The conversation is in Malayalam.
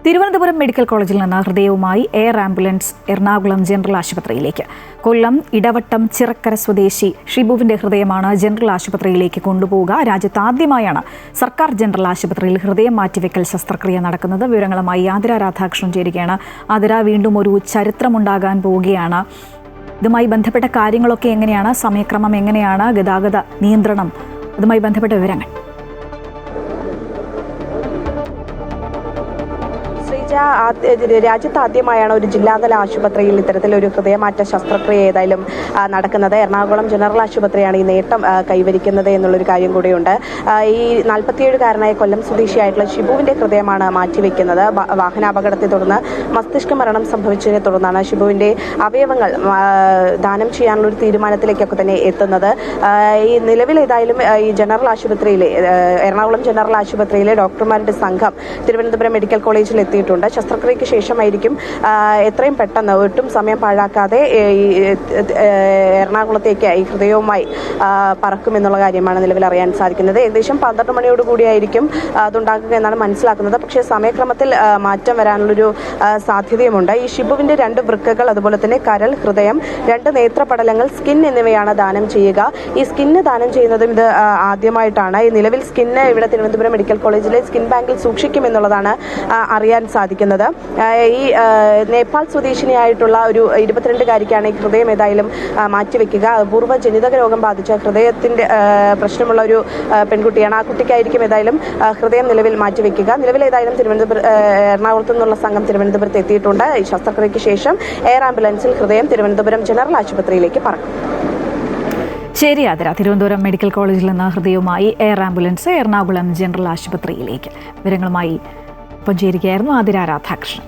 തിരുവനന്തപുരം മെഡിക്കൽ കോളേജിൽ നിന്ന് ഹൃദയവുമായി എയർ ആംബുലൻസ് എറണാകുളം ജനറൽ ആശുപത്രിയിലേക്ക്. കൊല്ലം ഇടവട്ടം ചിറക്കര സ്വദേശി ഷിബുവിന്റെ ഹൃദയമാണ് ജനറൽ ആശുപത്രിയിലേക്ക് കൊണ്ടുപോവുക. രാജ്യത്ത് ആദ്യമായാണ് സർക്കാർ ജനറൽ ആശുപത്രിയിൽ ഹൃദയം മാറ്റിവെക്കൽ ശസ്ത്രക്രിയ നടക്കുന്നത്. വിവരങ്ങളുമായി ആതിര രാധാകൃഷ്ണൻ ചേരുകയാണ്. ആതിര, വീണ്ടും ഒരു ചരിത്രമുണ്ടാകാൻ പോവുകയാണ്. ഇതുമായി ബന്ധപ്പെട്ട കാര്യങ്ങളൊക്കെ എങ്ങനെയാണ്? സമയക്രമം എങ്ങനെയാണ്? ഗതാഗത നിയന്ത്രണം, അതുമായി ബന്ധപ്പെട്ട വിവരങ്ങൾ. രാജ്യത്ത് ആദ്യമായാണ് ഒരു ജില്ലാതല ആശുപത്രിയിൽ ഇത്തരത്തിലൊരു ഹൃദയമാറ്റ ശസ്ത്രക്രിയ ഏതായാലും നടക്കുന്നത്. എറണാകുളം ജനറൽ ആശുപത്രിയാണ് ഈ നേട്ടം കൈവരിക്കുന്നത് എന്നുള്ളൊരു കാര്യം കൂടിയുണ്ട്. ഈ 47-കാരനായ കൊല്ലം സ്വദേശിയായിട്ടുള്ള ഷിബുവിന്റെ ഹൃദയമാണ് മാറ്റിവെക്കുന്നത്. വാഹനാപകടത്തെ തുടർന്ന് മസ്തിഷ്ക മരണം സംഭവിച്ചതിനെ തുടർന്നാണ് ഷിബുവിന്റെ അവയവങ്ങൾ ദാനം ചെയ്യാനുള്ള ഒരു തീരുമാനത്തിലേക്കൊക്കെ തന്നെ എത്തുന്നത്. ഈ നിലവിൽ ഏതായാലും ഈ ജനറൽ ആശുപത്രിയിലെ എറണാകുളം ജനറൽ ആശുപത്രിയിലെ ഡോക്ടർമാരുടെ സംഘം തിരുവനന്തപുരം മെഡിക്കൽ കോളേജിൽ എത്തിയിട്ടുണ്ട്. ശസ്ത്രക്രിയയ്ക്ക് ശേഷമായിരിക്കും എത്രയും പെട്ടെന്ന് ഒട്ടും സമയം പാഴാക്കാതെ എറണാകുളത്തേക്ക് ഈ ഹൃദയവുമായി പറക്കുമെന്നുള്ള കാര്യമാണ് നിലവിൽ അറിയാൻ സാധിക്കുന്നത്. ഏകദേശം 12 മണിയോടുകൂടിയായിരിക്കും അതുണ്ടാക്കുക എന്നാണ് മനസ്സിലാക്കുന്നത്. പക്ഷേ സമയക്രമത്തിൽ മാറ്റം വരാനുള്ളൊരു സാധ്യതയുമുണ്ട്. ഈ ഷിബുവിന്റെ 2 വൃക്കകൾ, അതുപോലെ തന്നെ കരൾ, ഹൃദയം, 2 നേത്രപടലങ്ങൾ, സ്കിൻ എന്നിവയാണ് ദാനം ചെയ്യുക. ഈ സ്കിന്ന് ദാനം ചെയ്യുന്നതും ഇത് ആദ്യമായിട്ടാണ്. ഈ നിലവിൽ സ്കിന്ന് ഇവിടെ തിരുവനന്തപുരം മെഡിക്കൽ കോളേജിലെ സ്കിൻ ബാങ്കിൽ സൂക്ഷിക്കുമെന്നുള്ളതാണ് അറിയാൻ സാധിക്കുന്നത്. ഈ നേപ്പാൾ സ്വദേശിനിയായിട്ടുള്ള ഒരു 22-കാരിക്കാണ് ഈ ഹൃദയം ഏതായാലും മാറ്റിവെക്കുക. പൂർവ്വ ജനിതക രോഗം ബാധിച്ച ഹൃദയത്തിന്റെ പ്രശ്നമുള്ള ഒരു പെൺകുട്ടിയാണ്. ആ കുട്ടിക്കായിരിക്കും ഏതായാലും ഹൃദയം നിലവിൽ മാറ്റിവെക്കുക. നിലവിൽ ഏതായാലും എറണാകുളത്തു നിന്നുള്ള സംഘം തിരുവനന്തപുരത്ത് എത്തിയിട്ടുണ്ട്. ഈ ശസ്ത്രക്രിയയ്ക്ക് ശേഷം എയർ ആംബുലൻസിൽ ഹൃദയം തിരുവനന്തപുരം ജനറൽ ആശുപത്രിയിലേക്ക് പറക്കും. ശരി ആതിര, തിരുവനന്തപുരം മെഡിക്കൽ കോളേജിൽ നിന്ന് ഹൃദയവുമായി എയർ ആംബുലൻസ് എറണാകുളം ജനറൽ ആശുപത്രിയിലേക്ക്. വിവരങ്ങളുമായി ഒപ്പം ചേരുകയായിരുന്നു ആതിര രാധാകൃഷ്ണൻ.